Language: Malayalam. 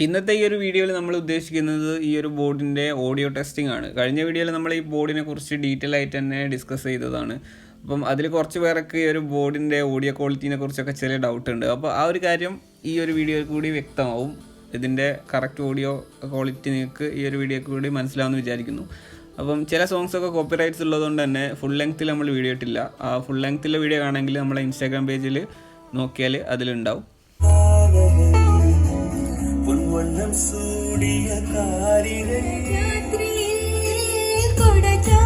ഇന്നത്തെ ഈ ഒരു വീഡിയോയിൽ നമ്മൾ ഉദ്ദേശിക്കുന്നത് ഈ ഒരു ബോർഡിൻ്റെ ഓഡിയോ ടെസ്റ്റിംഗ് ആണ്. കഴിഞ്ഞ വീഡിയോയിൽ നമ്മൾ ഈ ബോർഡിനെ കുറിച്ച് ഡീറ്റെയിൽ ആയിട്ട് തന്നെ ഡിസ്കസ് ചെയ്തതാണ്. അപ്പം അതിൽ കുറച്ച് പേർക്ക് ഈ ഒരു ബോർഡിൻ്റെ ഓഡിയോ ക്വാളിറ്റീനെ കുറിച്ചൊക്കെ ചെറിയ ഡൗട്ട് ഉണ്ട്. അപ്പോൾ ആ ഒരു കാര്യം ഈ ഒരു വീഡിയോയിൽ കൂടി വ്യക്തമാവും. ഇതിൻ്റെ കറക്റ്റ് ഓഡിയോ ക്വാളിറ്റി നിങ്ങൾക്ക് ഈ ഒരു വീഡിയോയിൽ കൂടി മനസ്സിലാവുമെന്ന് വിചാരിക്കുന്നു. അപ്പം ചില സോങ്സൊക്കെ കോപ്പിറൈറ്റ്സ് ഉള്ളതുകൊണ്ട് തന്നെ ഫുൾ ലെങ്ത്തിൽ നമ്മൾ വീഡിയോ ഇട്ടില്ല. ആ ഫുൾ ലെങ്ത്തിലെ വീഡിയോ ആണെങ്കിൽ നമ്മളെ ഇൻസ്റ്റാഗ്രാം പേജിൽ നോക്കിയാൽ അതിലുണ്ടാവും. സൂടിയ കാരിരേ രാത്രിയിൽ കൊടചാ